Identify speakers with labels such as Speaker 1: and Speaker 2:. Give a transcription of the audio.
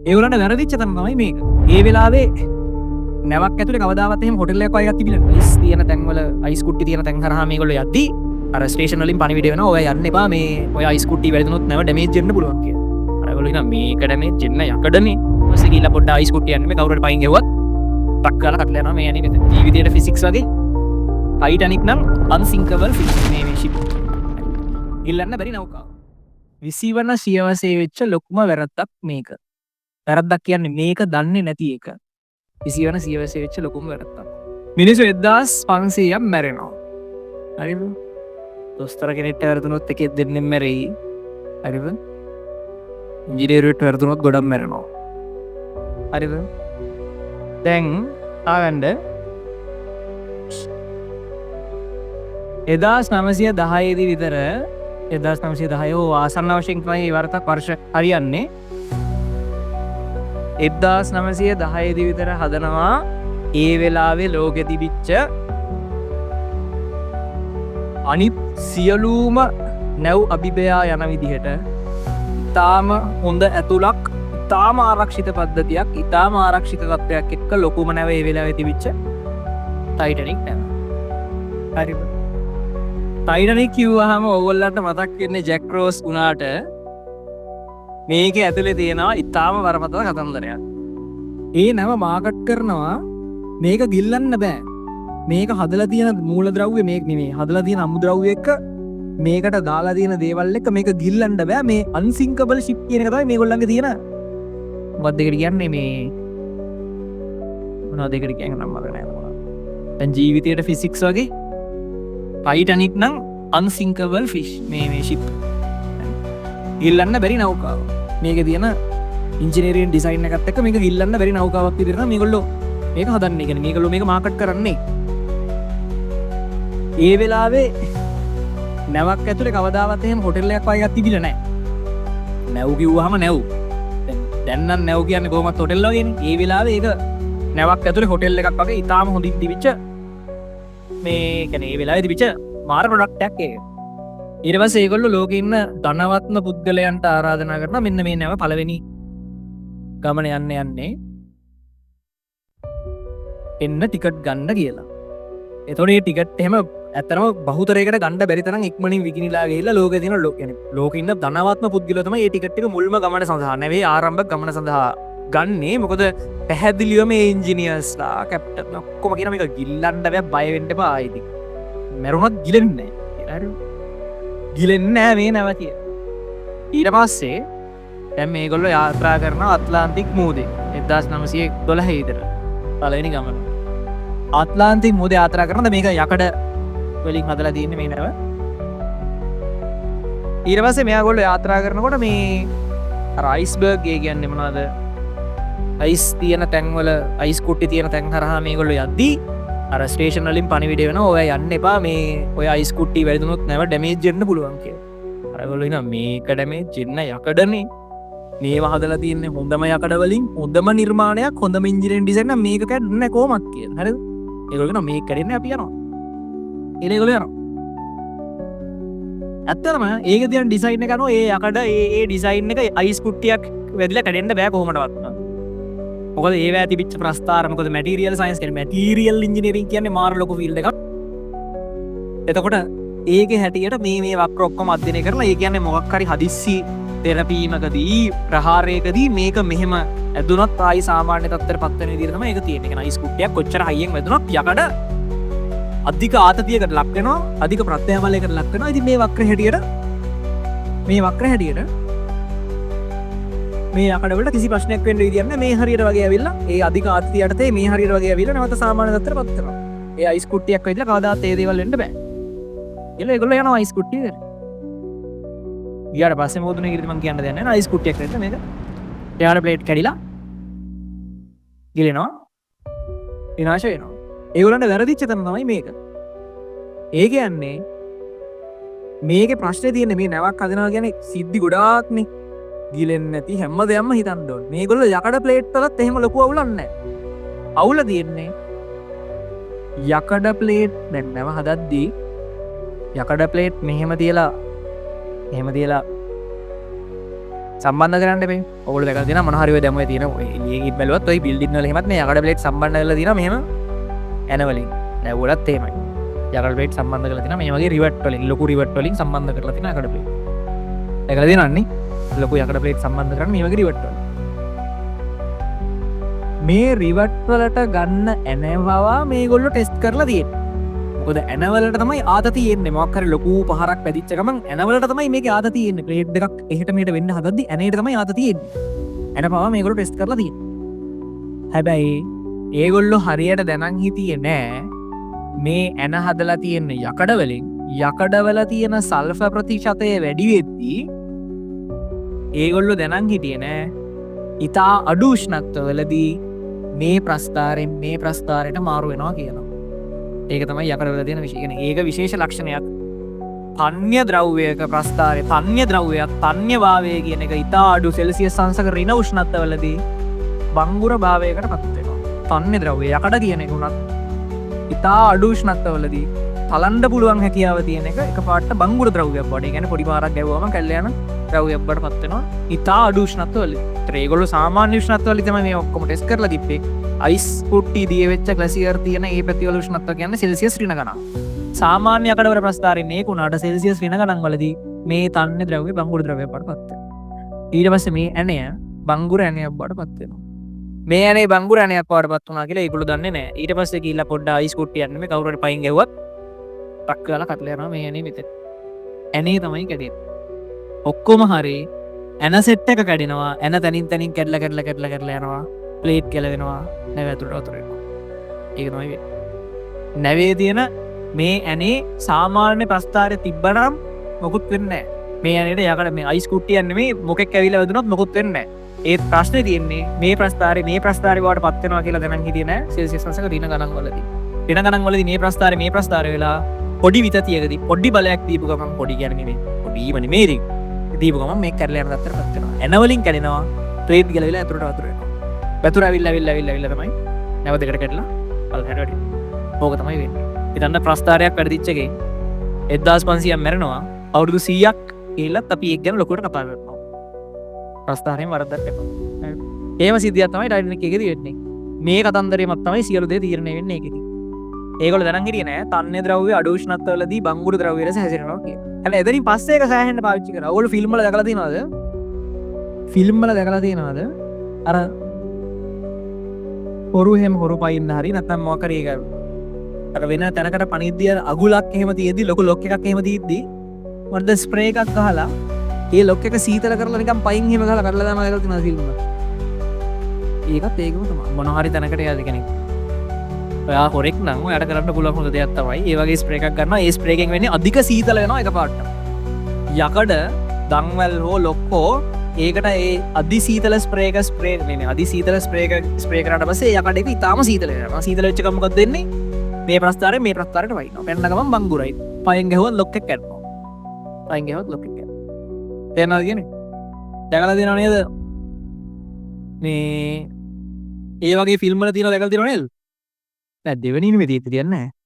Speaker 1: ඒගොල්ලන්ට වැරදිච්ච තැන තමයි මේක. ඒ වෙලාවේ නැවක් ඇතුලේ කවදාවත් එහෙම හොටෙල් එකක් වගේ තිබිලා නැහැ. අයිස් තියෙන තැන්වල අයිස් කුට්ටි තියෙන තැන් හරහා මේගොල්ලෝ යද්දි අර ස්ටේෂන් වලින් පණිවිඩය වෙනවා ඔය යන්න එපා මේ ඔය අයිස් කුට්ටි වැරදුනොත් නැව ඩැමේජ් වෙන්න පුළුවන් කියලා. අර ඒගොල්ලෝ හිනා මේක ඩැමේජ් වෙන්න යකඩනේ. ඊපස්සේ ගිහලා පොඩ්ඩ අයිස් කුට්ටි යන්න මේ කවුරුහරි පයින් ගෙවුවත් ටක් ගාලා කටලා යනවා මේ යන්නේ මෙතන. ජීවිතේට ෆිසික්ස් වගේ ටයිටැනික් නම් අන්සින්කබල් ෆිෂ් මේ ෂිප්. ගිල්ලන්න බැරි නෞකාව. 20 වන සියවසේ වෙච්ච ලොකුම වැරද්දක් මේක. වැරද්දක් කියන්නේ මේක දන්නේ නැති එක. 20 වන සියවසේ වෙච්ච ලොකුම වැරද්දක්. මිනිස්සු 1500ක් මැරෙනවා. හරිද? දොස්තර කෙනෙක්ට වැරදුනොත් එකෙක් දෙන්නෙක් මැරෙයි. හරිද? ඉංජිනේරුවෙක්ට වැරදුනොත් ගොඩක් මැරෙනවා. හරිද? දැන් ආවන්න 1910 දී විතර 1910 ආසන්න වශයෙන් තමයි මේ වරතක් වර්ෂ හරියන්නේ. 1910 දී විතර හදනවා ඒ වෙලාවේ ලෝකෙ තිබිච්ච අනිත් සියලුම නැව් අභිබයා යන විදිහට ඉතාම හොඳ ඇතුළක්, ඉතාම ආරක්ෂිත පද්ධතියක්, ඉතාම ආරක්ෂිත තත්ත්වයක් එක්ක ලොකුම නැව ඒ වෙලාවේ තිබිච්ච ටයිටැනික් නැව. හරිද? ටයිටැනික් කිව්වහම ඕගොල්ලන්ට මතක් වෙන්නේ ජැක් රෝස් වුණාට මේකේ ඇතුලේ තියෙනවා ඉතාම බරපතල කතන්දරයක්. ඒ නැව මාකට් කරනවා මේක ගිල්ලන්න බෑ. මේක හදලා තියෙන මූලද්‍රව්‍ය මේක නෙමෙයි. හදලා තියෙන අමුද්‍රව්‍ය එක්ක මේකට දාලා තියෙන දේවල් එක්ක මේක ගිල්ලන්න බෑ. මේ අන්සින්කබල් ෂිප් කියන එක තමයි මේගොල්ලන්ගේ තියෙන මොකක්ද ඒකට කියන්නේ මේ මොනවද ඒකට කියන්නේ නම් මතක නෑ මොනවා. දැන් ජීවිතේට ෆිසික්ස් වගේ ටයිටැනික් නම් අන්සින්කබල් ෆිෂ් මේ ෂිප්. ගිල්ලන්න බැරි නෞකාව. මේකේ තියෙන ඉන්ජිනේරින් ඩිසයින් එකත් එක්ක මේක ගිල්ලන්න බැරි නෞකාවක් විදිහට තමයි මේගොල්ලෝ මේක හදන්නේ. කියන්නේ මේගොල්ලෝ මේක මාකට් කරන්නේ. ඒ වෙලාවේ නැවක් ඇතුලේ කවදාවත් එහෙම හොටෙල් එකක් වගේ තිබිලා නැහැ. නැව් කිව්වහම නැව්. දැන් නම් නැව් කියන්නේ කොහොමත් හොටෙල් වගේනේ. ඒ වෙලාවේ ඒක නැවක් ඇතුලේ හොටෙල් එකක් වගේ ඉතාලම හොඳින් තිබිච්ච මේ කියන්නේ ඒ වෙලාවේ තිබිච්ච මාර ප්‍රොඩක්ට් එකක් ඒක. ඊට පස්සේ ඒගොල්ලෝ ලෝකේ ඉන්න ධනවත්ම පුද්ගලයන්ට ආරාධනා කරනවා මෙන්න මේ නැව පළවෙනි ගමන යන්නේ එන්න ටිකට් ගන්න කියලා. එතකොට මේ ටිකට් එහෙම ඇත්තටම බහුතරයකට ගන්න බැරි තරම් ඉක්මනින් විකිණිලා ගිහිල්ලා ලෝකේ තියෙන ලෝකේ ඉන්න ධනවත්ම පුද්ගලයෝ තමයි මේ ටිකට් එක මුල්ම ගමන සඳහා නැවේ ආරම්භක ගමන සඳහා ගන්නේ. මොකද පැහැදිලිව මේ ඉන්ජිනියර්ස්ලා කැප්ටන් ඔක්කොම කියන මේක ගිල්ලන්න බය වෙන්න එපා ආයිති. මැරුණත් ගිලෙන්නේ නැහැ. හරිද? ගිලෙන්නේ නැහැ මේ නැව කිය. ඊට පස්සේ දැන් මේගොල්ලෝ යාත්‍රා කරනවා ඇට්ලාන්ටික් මූදේ 1912 විතර. පළවෙනි ගමන. ඇට්ලාන්ටික් මූදේ යාත්‍රා කරනද මේක යකඩ වලින් හදලා තියෙන්නේ මේ නැව. ඊට පස්සේ මෙයාගොල්ලෝ යාත්‍රා කරනකොට මේ අර අයිස්බර්ග් ඒ කියන්නේ මොනවද? අයිස් තියෙන තැන්වල අයිස් කුට්ටි තියෙන තැන් හරහා මේගොල්ලෝ යද්දී අර ස්ටේෂන් වලින් පණිවිඩය වෙනවා ඔය යන්න එපා මේ ඔය අයිස් කුට්ටි වැරදුනොත් නැව ඩැමේජ් වෙන්න පුළුවන් කියලා. අර ඒගොල්ලෝ හිනා මේක ඩැමේජ් වෙන්න යකඩනේ. මේව හදලා තියෙන්නේ හොඳම යකඩ වලින් හොඳම නිර්මාණයක් හොඳම ඉන්ජිනේරින් ඩිසයින් නම් මේක කැඩෙන්නේ කොහොමද කියලා. හරිද? ඒගොල්ලෝ කියනවා මේක කැඩෙන්නේ අපි යනවා. ඒගොල්ලෝ යනවා. ඇත්තටම ඒක තියෙන ඩිසයින් එක අනුව ඒ යකඩ ඒ ඩිසයින් එක අයිස් කුට්ටියක් වැදිලා කැඩෙන්න බෑ කොහොමඩවත්. මොකද ඒවා තිබිච්ච ප්‍රස්ථාර මොකද මැටීරියල් සයන්ස් කියන්නේ මැටීරියල් ඉන්ජිනියරින් කියන්නේ මාර ලොකු ෆීල්ඩ් එකක්. එතකොට ඒකේ හැටියට මේ වක්‍ර ඔක්කොම අධ්‍යයනය කරලා ඒ කියන්නේ මොකක් හරි හදිස්සි තෙරපීමකදී ප්‍රහාරයකදී මේක මෙහෙම ඇදුනොත් ආයි සාමාන්‍ය තත්ත්වයට පත් වෙන විදිහට තමයි ඒක තියෙන්නේ. ඒ කියන්නේ අයිස් කුට්ටියක් කොච්චර හයියෙන් වැදුනොත් යකඩ අධික ආතතියකට ලක් වෙනවා, අධික ප්‍රත්‍යාබලයකට ලක් වෙනවා. ඉතින් මේ වක්‍ර හැටියට මේ යකඩවලට කිසි ප්‍රශ්නයක් වෙන්න විදියක් නැහැ. මේ හරියට වගේ ඇවිල්ලා ඒ අධික ආතතිය යටතේ මේ හරියට වගේ ඇවිල්ලා නැවත සාමාන්‍ය තත්ත්වයට පත් වෙනවා. ඒ අයිස් කුට්ටියක් වෙයිලා කවදාත් ඒ දේවල් වෙන්න බෑ. ඒගොල්ලෝ යනවා අයිස් කුට්ටියට. ගියාට පස්සේ මොදුනේ කිරිට මම කියන්න දෙයක් නැහැ. අයිස් කුට්ටියක් වෙන්න මේක. එයාට ප්ලේට් කැඩිලා ගිලෙනවා. විනාශ වෙනවා. ඒගොල්ලන්ට වැරදිච්ච තැන තමයි මේක. ඒ කියන්නේ මේකේ ප්‍රශ්නේ තියෙන්නේ මේ නැවක් හදනවා කියන්නේ සිද්ධි ගොඩාක්නේ. ගිලෙන්නේ නැති හැම දෙයක්ම හිතන්න ඕනේ. මේගොල්ලෝ යකඩ ප්ලේට් වලත් එහෙම ලොකු අවුලක් නැහැ. අවුල තියෙන්නේ යකඩ ප්ලේට් දැන් නැව හදද්දී යකඩ ප්ලේට් මෙහෙම තියලා සම්බන්ධ කරන්න බේ ඔගොල්ලෝ දැකලා තියෙනවා මොන හරි ඔය දැමුවේ තියෙන ඔය එළියෙන් බැලුවත් ඔය බිල්ඩින් වල එහෙමත් මේ යකඩ ප්ලේට් සම්බන්ධ කරලා තියෙනවා මෙහෙම ඇන වලින් නැවුවලත් එහෙමයි යකඩ ප්ලේට් සම්බන්ධ කරලා තියෙනවා මේ වගේ රිවට් වලින් ලොකු රිවට් වලින් සම්බන්ධ කරලා තියෙන යකඩ ප්ලේට් දැකලා තියෙනවන්නේ ලොකු යකඩ ප්ලේට් සම්බන්ධ කරන්නේ මේ වගේ රිවට් වල මේ රිවට් වලට ගන්න ඇනවවා මේගොල්ලෝ ටෙස්ට් කරලා තියෙන්නේ මොකද ඇනවලට තමයි ආතතිය එන්නේ මොකක් හරි ලොකු පහරක් පැදිච්ච ගමන් ඇනවලට තමයි මේකේ ආතතිය එන්නේ ප්ලේට් දෙකක් එහෙට මෙහෙට වෙන්න හදද්දි ඇනේට තමයි ආතතිය එන්නේ ඇන පවා මේගොල්ලෝ ටෙස්ට් කරලා තියෙන්නේ හැබැයි ඒගොල්ලෝ හරියට දැනන් හිටියේ නෑ මේ ඇන හදලා තියෙන යකඩ වලින් යකඩවල තියෙන සල්ෆර් ප්‍රතිශතය වැඩි වෙද්දී ඒගොල්ලෝ දැනන් හිටියේ නෑ ඉතා අඩු උෂ්ණත්වවලදී මේ ප්‍රස්ථාරයෙන් මේ ප්‍රස්ථාරයට මාරු වෙනවා කියනවා ඒක තමයි යකඩවල තියෙන විශේෂ ඒක විශේෂ ලක්ෂණයක් තන්‍ය ද්‍රව්‍යයක ප්‍රස්ථාරයේ තන්‍ය ද්‍රව්‍යයක් තන්‍ය භාවය කියන එක ඉතා අඩු සෙල්සියස් අංශක ඍණ උෂ්ණත්වවලදී බංගුර භාවයකට පත් වෙනවා තන්‍ය ද්‍රව්‍ය යකඩ කියන එක උනත් ඉතා අඩු උෂ්ණත්වවලදී තලන්න පුළුවන් හැකියාව තියෙන එක එකපාරට බංගුර ද්‍රව්‍යයක් වඩ ඒ කියන්නේ පොඩි පාරක් ගැවුවම කැල්ල යන ද්‍රව්‍යයක් බවට පත් වෙනවා ඉතා අඩු උෂ්ණත්වවලදී ඒගොල්ලෝ සාමාන්‍ය උෂ්ණත්වවලදී තමයි මේ ඔක්කොම ටෙස්ට් කරලා තිබ්බේ අයිස් කුට්ටි දිය වෙච්ච ග්ලැසියර් තියෙන ඒ පැතිවල උෂ්ණත්වය කියන්නේ සෙල්සියස් ඍණ ගණන් සාමාන්‍ය යකඩවල ප්‍රස්ථාරයෙන් ඒක උනාට සෙල්සියස් ඍණ ගණන් වලදී මේ තන්‍ය ද්‍රව්‍ය බංගුර ද්‍රව්‍යයක් බවට පත් වෙනවා ඊට පස්සේ මේ ඇණය බංගුර ඇණයක් බවට පත් වෙනවා මේ ඇනේ බංගුර ඇණයක් බවට පත් වුණා කියලා ඒගොල්ලෝ දන්නේ නැහැ ඊට පස්සේ ගිහිල්ලා පොඩ්ඩ අයිස් කුට්ටියක් නෙමෙයි කවුරු හරි පයින් ගැව්වත් ටක් කරලා කඩලා යනවා මේ ඇනේ මෙතන ඇනේ තමයි කැඩෙන්නේ ඔක්කොම හරි ඇන සෙට් එක කැඩෙනවා ඇන තනින් තනින් කැඩලා යනවා ප්ලේට් කෙලවෙනවා නැව ඇතුළට වතුර එනවා ඒක තමයි වෙන්නේ නැවේ තියෙන මේ ඇනේ සාමාන්‍ය ප්‍රස්ථාරයේ තිබ්බනම් මොකුත් වෙන්නේ නැහැ මේ ඇනේට යකඩ මේ අයිස් කුට්ටියක් නෙමෙයි මොකෙක් ඇවිල්ලා වැදුනොත් මොකුත් වෙන්නේ නැහැ ඒත් ප්‍රශ්නේ තියෙන්නේ මේ ප්‍රස්ථාරේ බවට පත් වෙනවා කියලා දැනන් හිටියේ නැහැ සෙල්සියස් අංශක ඍණ ගණන් වලදී ඍණ ගණන් වලදී මේ ප්‍රස්ථාරේ වෙලා පොඩි විතතියකදී පොඩි බලයක් දීපු ගමන් පොඩි කියන්නේ නෙමෙයි පොඩිම නෙමෙයි දීපු ගමන් මේක කැඩලා යන තත්ත්වයට පත් වෙනවා ඇන වලින් කැඩෙනවා ප්ලේට් ගලවිලා ඇතුළට වතුර එනවා වතුර ඇවිල්ලා තමයි නැව දෙකට කැඩලා පල්හැට වැටෙනවා ඕක තමයි වෙන්නේ ඉතින් ප්‍රස්ථාරයක් වැඩිච්ච එකේ 1500ක් මැරෙනවා අවුරුදු 100ක් ගිහිල්ලත් අපි ඒක ගැන ලොකුවට කතා කරනවා ප්‍රස්ථාරයෙන් වරද්දක් එපා ඒව සිද්ධියක් තමයි ටයිටැනික් එකේදී වෙන්නේ මේ කතන්දරේමත් තමයි සියලු දේ තීරණය වෙන්නේ ඒකෙදී ඒගොල්ලෝ දැනන් හිටියේ නෑ තන්‍ය ද්‍රව්‍ය අඩු උෂ්ණත්වවලදී බංගුර ද්‍රව්‍ය ලෙස හැසිරෙනවා කියලා හැබැයි එතනින් පස්සේ ඒක සෑහෙන්න පාවිච්චි කරා ඕගොල්ලෝ ෆිල්ම් වල දැකලා තියෙනවද අර හොරු එහෙම හොරු පයින්න හරි නැත්නම් මොකක් හරි ඒක අර වෙන තැනකට පණිද්දිය අගුලක් එහෙම තියෙද්දි ලොකු ලොක් එකක් එහෙම තියෙද්දි මොකද ස්ප්‍රේ එකක් ගහලා ඒ ලොක් එක සීතල කරලා නිකන් පයින් එහෙම ගහලා කඩලා දානවා කියලා තියෙනවා ෆිල්ම් වල ඒකත් ඒකම තමයි මොන හරි තැනකට යද්දි කෙනෙක් ඔයා හොරෙක් නම් ඔයාට කරන්න පුළුවන් හොඳ දෙයක් තමයි ඒ වගේ ස්ප්‍රේ එකක් ගන්නවා ඒ ස්ප්‍රේ එකෙන් වෙන්නේ අධික සීතල වෙනවා එකපාරට යකඩ දන්වැල් හෝ ලොක් හෝ ඒකට ඒ අධි සීතල ස්ප්‍රේ කරාට පස්සේ යකඩ එක ඉතාලම සීතල වෙනවා සීතල වෙච්ච ගමන් මොකද වෙන්නේ මේ ප්‍රස්ථාරයෙන් මේ ප්‍රස්ථාරයට වයින්නවා පැන්න ගමන් බංගුරයි පයෙන් ගැහුවත් ලොක් එක කැඩෙනවා තේරෙනවද කියන්නේ දැකලා තියෙනව නේද මේ ඒ වගේ ෆිල්ම් වල තියෙනව දැකලා තියෙනව නේද දැන් දෙවෙනි නිමේ තියෙන්නේ නැහැ